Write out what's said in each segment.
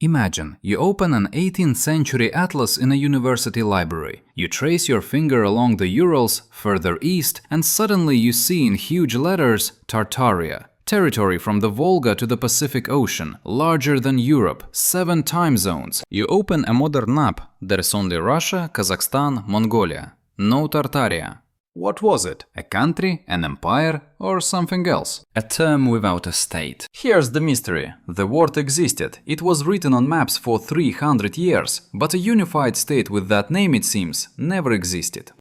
Imagine, you open an 18th century atlas in a university library. You trace your finger along the Urals, further east, and suddenly you see in huge letters Tartaria. Territory from the Volga to the Pacific Ocean, larger than Europe, 7 time zones. You open a modern map, there's only Russia, Kazakhstan, Mongolia. No Tartaria. What was it? A country, an empire, or something else? A term without a state. Here's the mystery. The word existed. It was written on maps for 300 years, but a unified state with that name, it seems, never existed.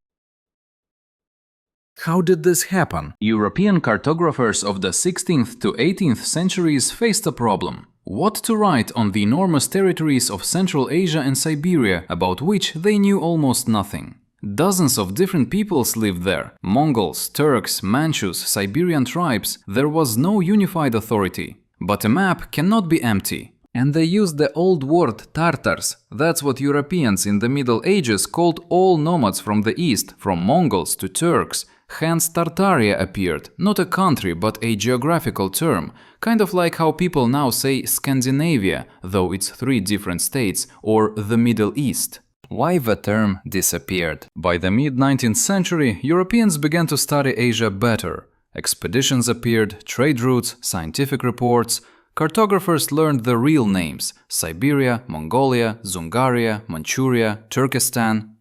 How did this happen? European cartographers of the 16th to 18th centuries faced a problem. What to write on the enormous territories of Central Asia and Siberia, about which they knew almost nothing? Dozens of different peoples lived there. Mongols, Turks, Manchus, Siberian tribes. There was no unified authority. But a map cannot be empty. And they used the old word Tartars. That's what Europeans in the Middle Ages called all nomads from the east, from Mongols to Turks. Hence Tartaria appeared, not a country but a geographical term, kind of like how people now say Scandinavia, though it's 3 different states, or the Middle East. Why the term disappeared? By the mid-19th century, Europeans began to study Asia better. Expeditions appeared, trade routes, scientific reports. Cartographers learned the real names: Siberia, Mongolia, Zungaria, Manchuria, Turkestan.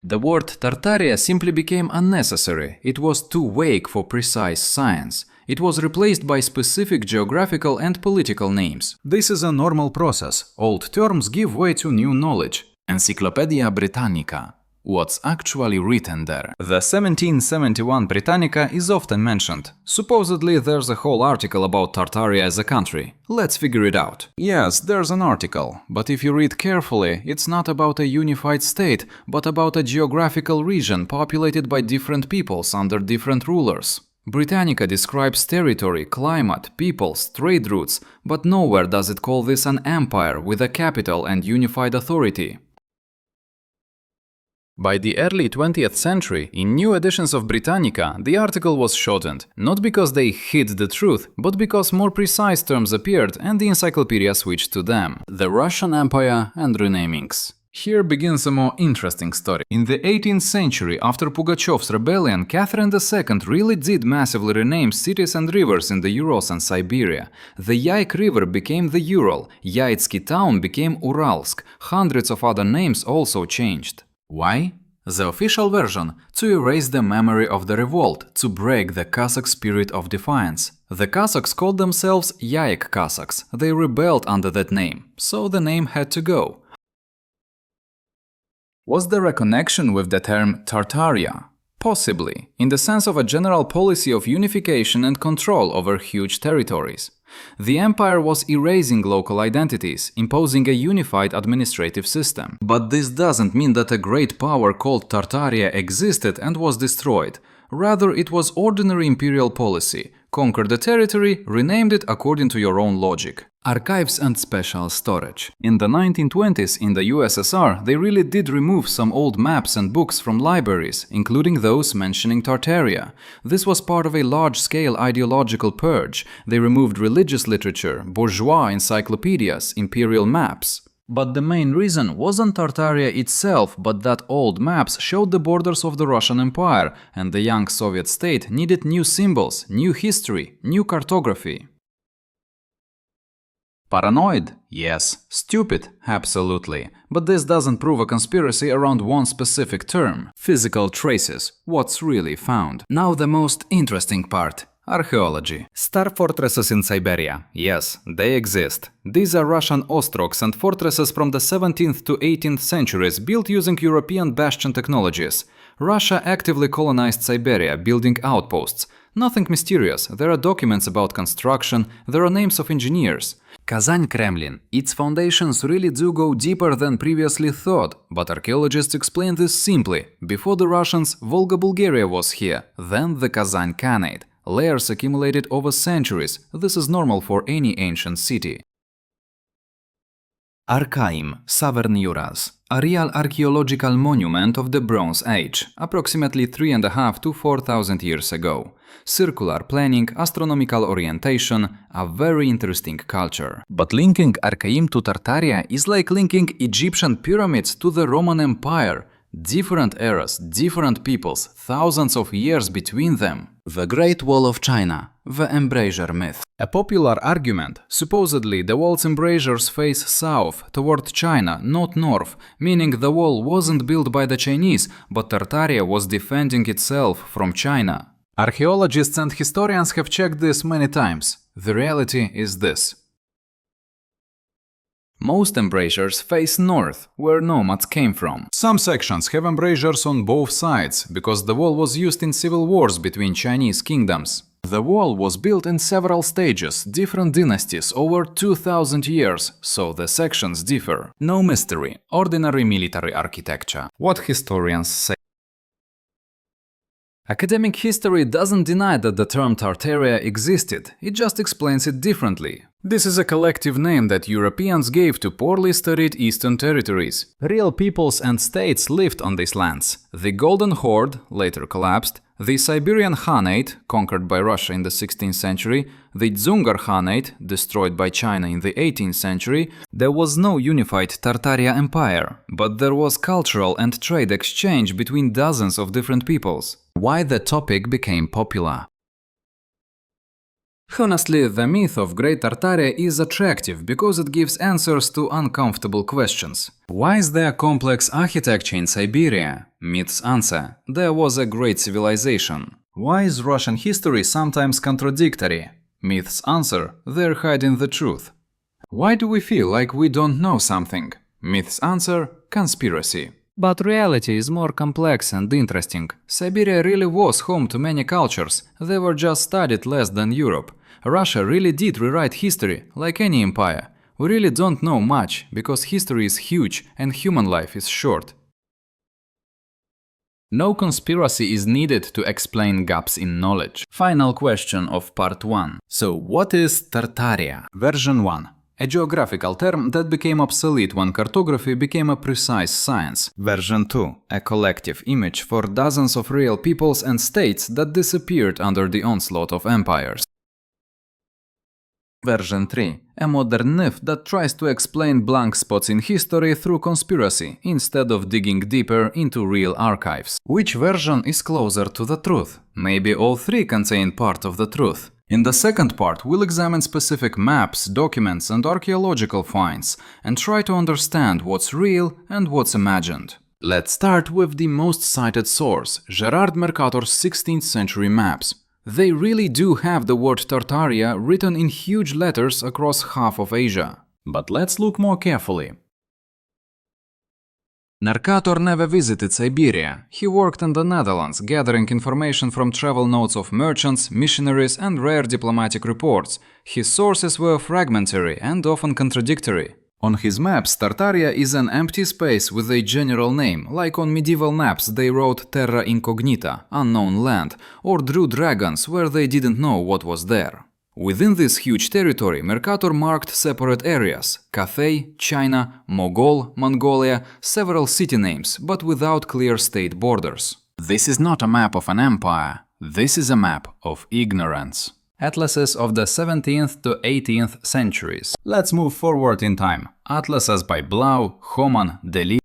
The word Tartaria simply became unnecessary. It was too vague for precise science. It was replaced by specific geographical and political names. This is a normal process. Old terms give way to new knowledge. Encyclopedia Britannica. What's actually written there? The 1771 Britannica is often mentioned. Supposedly there's a whole article about Tartaria as a country. Let's figure it out. Yes, there's an article, but if you read carefully, it's not about a unified state, but about a geographical region populated by different peoples under different rulers. Britannica describes territory, climate, peoples, trade routes, but nowhere does it call this an empire with a capital and unified authority. By the early 20th century, in new editions of Britannica, the article was shortened, not because they hid the truth, but because more precise terms appeared and the encyclopedia switched to them. The Russian Empire and renamings. Here begins a more interesting story. In the 18th century, after Pugachev's rebellion, Catherine II really did massively rename cities and rivers in the Urals and Siberia. The Yaik River became the Ural, Yaitsky town became Uralsk, hundreds of other names also changed. Why? The official version – to erase the memory of the revolt, to break the Cossack spirit of defiance. The Cossacks called themselves Yaik Cossacks. They rebelled under that name, so the name had to go. Was there a connection with the term Tartaria? Possibly, in the sense of a general policy of unification and control over huge territories. The empire was erasing local identities, imposing a unified administrative system. But this doesn't mean that a great power called Tartaria existed and was destroyed. Rather, it was ordinary imperial policy. Conquer the territory, renamed it according to your own logic. Archives and special storage. In the 1920s in the USSR, they really did remove some old maps and books from libraries, including those mentioning Tartaria. This was part of a large-scale ideological purge. They removed religious literature, bourgeois encyclopedias, imperial maps. But the main reason wasn't Tartaria itself, but that old maps showed the borders of the Russian Empire, and the young Soviet state needed new symbols, new history, new cartography. Paranoid? Yes. Stupid? Absolutely. But this doesn't prove a conspiracy around one specific term. Physical traces. What's really found. Now the most interesting part. Archaeology. Star fortresses in Siberia. Yes, they exist. These are Russian ostrogs and fortresses from the 17th to 18th centuries built using European bastion technologies. Russia actively colonized Siberia, building outposts. Nothing mysterious, there are documents about construction, there are names of engineers. Kazan Kremlin. Its foundations really do go deeper than previously thought, but archaeologists explain this simply. Before the Russians, Volga Bulgaria was here, then the Kazan Khanate. Layers accumulated over centuries. This is normal for any ancient city. Arkaim, Southern Urals, a real archaeological monument of the Bronze Age, approximately 3,500 to 4,000 years ago. Circular planning, astronomical orientation, a very interesting culture. But linking Archaim to Tartaria is like linking Egyptian pyramids to the Roman Empire. Different eras, different peoples, thousands of years between them. The Great Wall of China, the embrasure myth. A popular argument, supposedly the wall's embrasures face south, toward China, not north, meaning the wall wasn't built by the Chinese, but Tartaria was defending itself from China. Archaeologists and historians have checked this many times. The reality is this. Most embrasures face north, where nomads came from. Some sections have embrasures on both sides, because the wall was used in civil wars between Chinese kingdoms. The wall was built in several stages, different dynasties, over 2,000 years, so the sections differ. No mystery, ordinary military architecture. What historians say. Academic history doesn't deny that the term Tartaria existed, it just explains it differently. This is a collective name that Europeans gave to poorly studied eastern territories. Real peoples and states lived on these lands. The Golden Horde, later collapsed, the Siberian Khanate, conquered by Russia in the 16th century, the Dzungar Khanate, destroyed by China in the 18th century. There was no unified Tartaria Empire, but there was cultural and trade exchange between dozens of different peoples. Why the topic became popular? Honestly, the myth of Great Tartaria is attractive because it gives answers to uncomfortable questions. Why is there complex architecture in Siberia? Myth's answer: there was a great civilization. Why is Russian history sometimes contradictory? Myth's answer: they're hiding the truth. Why do we feel like we don't know something? Myth's answer: conspiracy. But reality is more complex and interesting. Siberia really was home to many cultures, they were just studied less than Europe. Russia really did rewrite history, like any empire. We really don't know much, because history is huge and human life is short. No conspiracy is needed to explain gaps in knowledge. Final question of part 1. So what is Tartaria? Version 1. A geographical term that became obsolete when cartography became a precise science. Version 2. A collective image for dozens of real peoples and states that disappeared under the onslaught of empires. Version 3. A modern myth that tries to explain blank spots in history through conspiracy, instead of digging deeper into real archives. Which version is closer to the truth? Maybe all three contain part of the truth. In the second part, we'll examine specific maps, documents and archaeological finds, and try to understand what's real and what's imagined. Let's start with the most cited source, Gerard Mercator's 16th century maps. They really do have the word Tartaria written in huge letters across half of Asia. But let's look more carefully. Mercator never visited Siberia. He worked in the Netherlands, gathering information from travel notes of merchants, missionaries and rare diplomatic reports. His sources were fragmentary and often contradictory. On his maps, Tartaria is an empty space with a general name, like on medieval maps they wrote Terra Incognita, unknown land, or drew dragons where they didn't know what was there. Within this huge territory, Mercator marked separate areas: Cathay, China, Mogol, Mongolia, several city names, but without clear state borders. This is not a map of an empire, this is a map of ignorance. Atlases of the 17th to 18th centuries. Let's move forward in time. Atlases by Blau, Homan, Deli.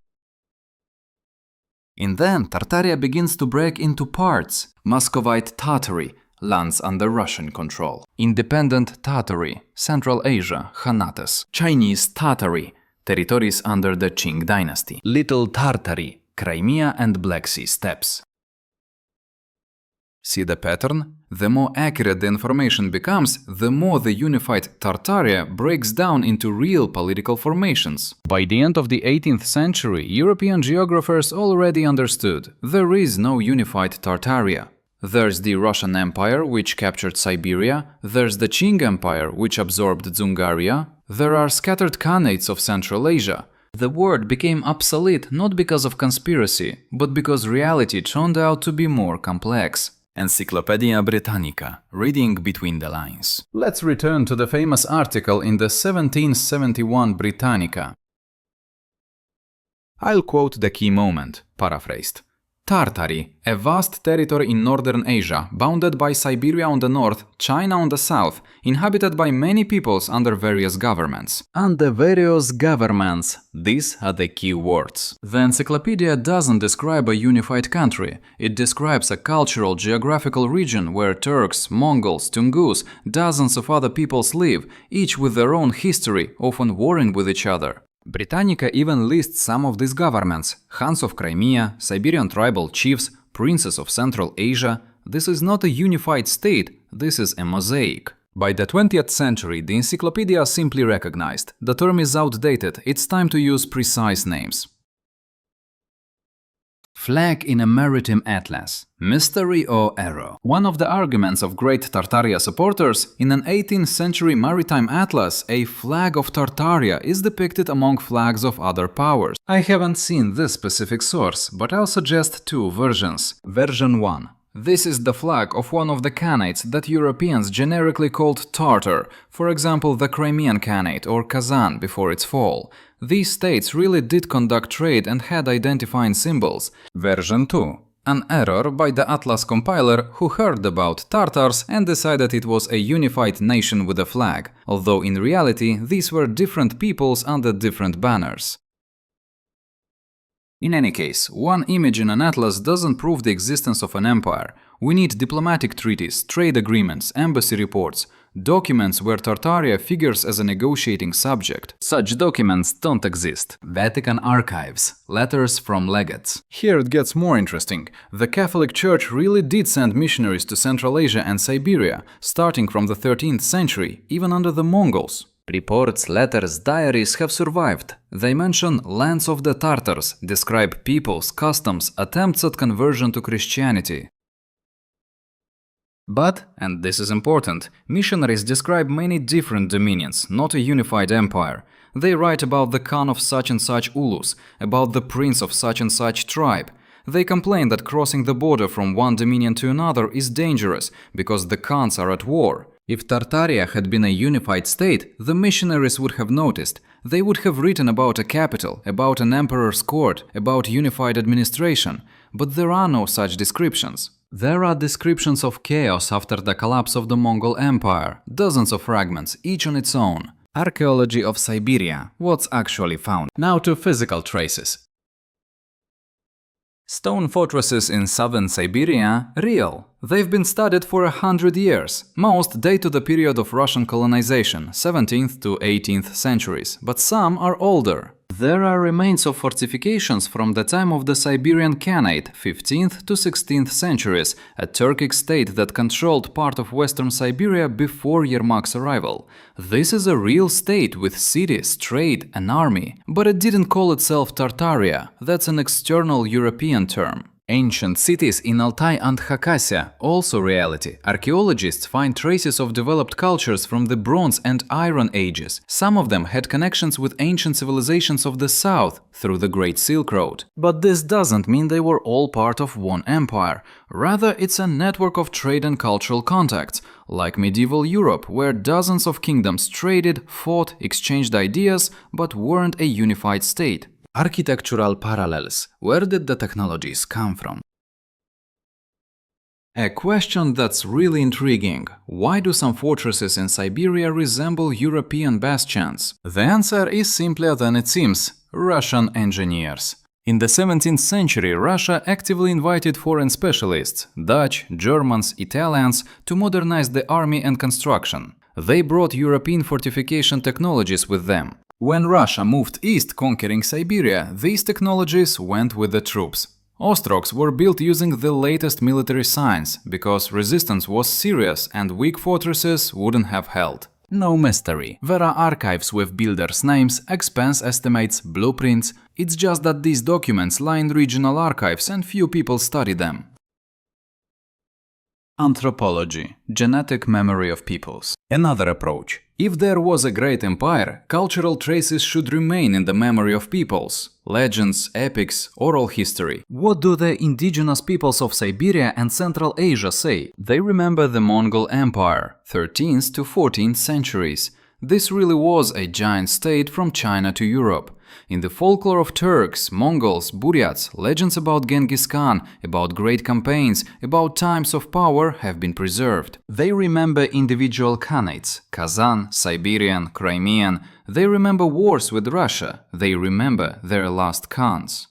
And then Tartaria begins to break into parts. Muscovite Tartary, lands under Russian control. Independent Tartary, Central Asia, Khanates. Chinese Tartary, territories under the Qing dynasty. Little Tartary, Crimea and Black Sea steppes. See the pattern? The more accurate the information becomes, the more the unified Tartaria breaks down into real political formations. By the end of the 18th century, European geographers already understood there is no unified Tartaria. There's the Russian Empire, which captured Siberia, there's the Qing Empire, which absorbed Dzungaria, there are scattered khanates of Central Asia. The word became obsolete not because of conspiracy, but because reality turned out to be more complex. Encyclopedia Britannica, reading between the lines. Let's return to the famous article in the 1771 Britannica. I'll quote the key moment, paraphrased. Tartary, a vast territory in northern Asia, bounded by Siberia on the north, China on the south, inhabited by many peoples under various governments. Under various governments, these are the key words. The encyclopedia doesn't describe a unified country. It describes a cultural, geographical region where Turks, Mongols, Tungus, dozens of other peoples live, each with their own history, often warring with each other. Britannica even lists some of these governments: Khans of Crimea, Siberian tribal chiefs, princes of Central Asia. This is not a unified state, this is a mosaic. By the 20th century, the encyclopedia simply recognized the term is outdated, it's time to use precise names. Flag in a maritime atlas. Mystery or error? One of the arguments of Great Tartaria supporters, in an 18th century maritime atlas, a flag of Tartaria is depicted among flags of other powers. I haven't seen this specific source, but I'll suggest two versions. Version 1. This is the flag of one of the khanates that Europeans generically called Tartar, for example the Crimean Khanate or Kazan before its fall. These states really did conduct trade and had identifying symbols. Version 2. An error by the Atlas compiler who heard about Tartars and decided it was a unified nation with a flag, although in reality these were different peoples under different banners. In any case, one image in an atlas doesn't prove the existence of an empire. We need diplomatic treaties, trade agreements, embassy reports, documents where Tartaria figures as a negotiating subject. Such documents don't exist. Vatican archives, letters from legates. Here it gets more interesting. The Catholic Church really did send missionaries to Central Asia and Siberia, starting from the 13th century, even under the Mongols. Reports, letters, diaries have survived. They mention lands of the Tartars, describe peoples, customs, attempts at conversion to Christianity. But, and this is important, missionaries describe many different dominions, not a unified empire. They write about the Khan of such and such Ulus, about the prince of such and such tribe. They complain that crossing the border from one dominion to another is dangerous, because the Khans are at war. If Tartaria had been a unified state, the missionaries would have noticed. They would have written about a capital, about an emperor's court, about unified administration. But there are no such descriptions. There are descriptions of chaos after the collapse of the Mongol Empire, dozens of fragments, each on its own. Archaeology of Siberia, what's actually found. Now to physical traces. Stone fortresses in southern Siberia, real. They've been studied for 100 years. Most date to the period of Russian colonization, 17th to 18th centuries, but some are older. There are remains of fortifications from the time of the Siberian Khanate, 15th to 16th centuries, a Turkic state that controlled part of western Siberia before Yermak's arrival. This is a real state with cities, trade, an army, but it didn't call itself Tartaria. That's an external European term. Ancient cities in Altai and Khakassia, also reality. Archaeologists find traces of developed cultures from the Bronze and Iron Ages. Some of them had connections with ancient civilizations of the south through the Great Silk Road. But this doesn't mean they were all part of one empire. Rather, it's a network of trade and cultural contacts, like medieval Europe, where dozens of kingdoms traded, fought, exchanged ideas, but weren't a unified state. Architectural parallels. Where did the technologies come from? A question that's really intriguing. Why do some fortresses in Siberia resemble European bastions? The answer is simpler than it seems. Russian engineers. In the 17th century, Russia actively invited foreign specialists, Dutch, Germans, Italians, to modernize the army and construction. They brought European fortification technologies with them. When Russia moved east conquering Siberia, these technologies went with the troops. Ostrogs were built using the latest military science, because resistance was serious and weak fortresses wouldn't have held. No mystery. There are archives with builders' names, expense estimates, blueprints. It's just that these documents lie in regional archives and few people study them. Anthropology. Genetic memory of peoples. Another approach. If there was a great empire, cultural traces should remain in the memory of peoples. Legends, epics, oral history. What do the indigenous peoples of Siberia and Central Asia say? They remember the Mongol Empire, 13th to 14th centuries. This really was a giant state from China to Europe. In the folklore of Turks, Mongols, Buryats, legends about Genghis Khan, about great campaigns, about times of power have been preserved. They remember individual khanates, Kazan, Siberian, Crimean. They remember wars with Russia. They remember their last khans.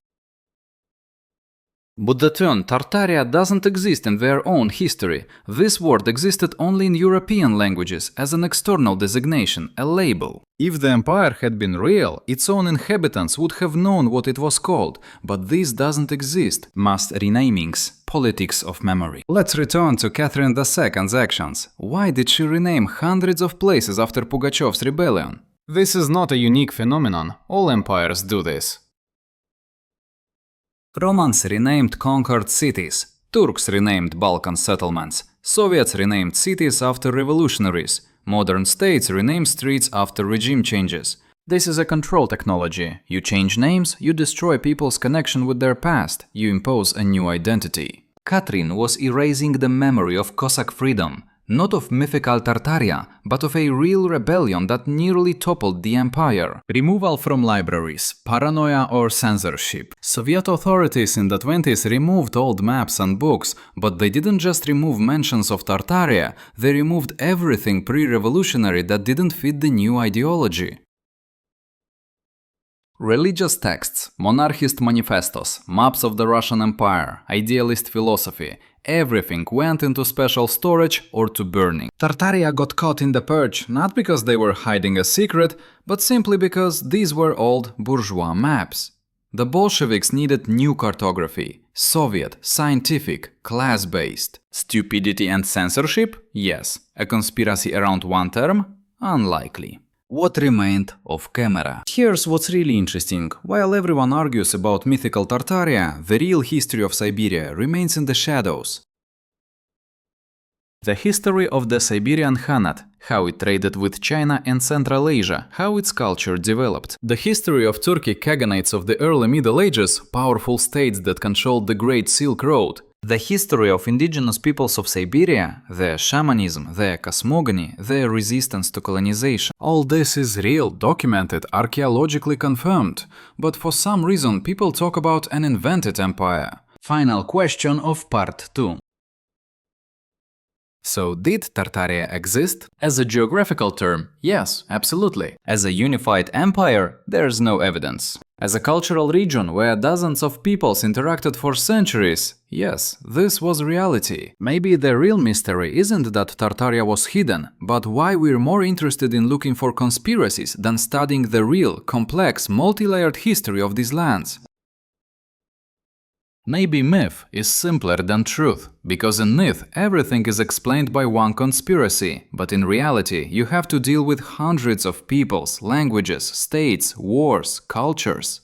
But the term Tartaria doesn't exist in their own history. This word existed only in European languages as an external designation, a label. If the empire had been real, its own inhabitants would have known what it was called, but this doesn't exist. Mass renamings, politics of memory. Let's return to Catherine II's actions. Why did she rename hundreds of places after Pugachev's rebellion? This is not a unique phenomenon. All empires do this. Romans renamed conquered cities, Turks renamed Balkan settlements, Soviets renamed cities after revolutionaries, modern states rename streets after regime changes. This is a control technology. You change names, you destroy people's connection with their past, you impose a new identity. Catherine was erasing the memory of Cossack freedom, not of mythical Tartaria, but of a real rebellion that nearly toppled the empire. Removal from libraries, paranoia or censorship. Soviet authorities in the 20s removed old maps and books, but they didn't just remove mentions of Tartaria, they removed everything pre-revolutionary that didn't fit the new ideology. Religious texts, monarchist manifestos, maps of the Russian Empire, idealist philosophy, everything went into special storage or to burning. Tartaria got caught in the purge not because they were hiding a secret, but simply because these were old bourgeois maps. The Bolsheviks needed new cartography, Soviet, scientific, class-based. Stupidity and censorship? Yes. A conspiracy around one term? Unlikely. What remained of camera? Here's what's really interesting. While everyone argues about mythical Tartaria, the real history of Siberia remains in the shadows. The history of the Siberian Khanate, how it traded with China and Central Asia, how its culture developed. The history of Turkic Khaganates of the early Middle Ages, powerful states that controlled the Great Silk Road. The history of indigenous peoples of Siberia, their shamanism, their cosmogony, their resistance to colonization. All this is real, documented, archaeologically confirmed. But for some reason people talk about an invented empire. Final question of part 2. So did Tartaria exist? As a geographical term, yes, absolutely. As a unified empire, there's no evidence. As a cultural region where dozens of peoples interacted for centuries, yes, this was reality. Maybe the real mystery isn't that Tartaria was hidden, but why we're more interested in looking for conspiracies than studying the real, complex, multi-layered history of these lands. Maybe myth is simpler than truth, because in myth everything is explained by one conspiracy, but in reality you have to deal with hundreds of peoples, languages, states, wars, cultures.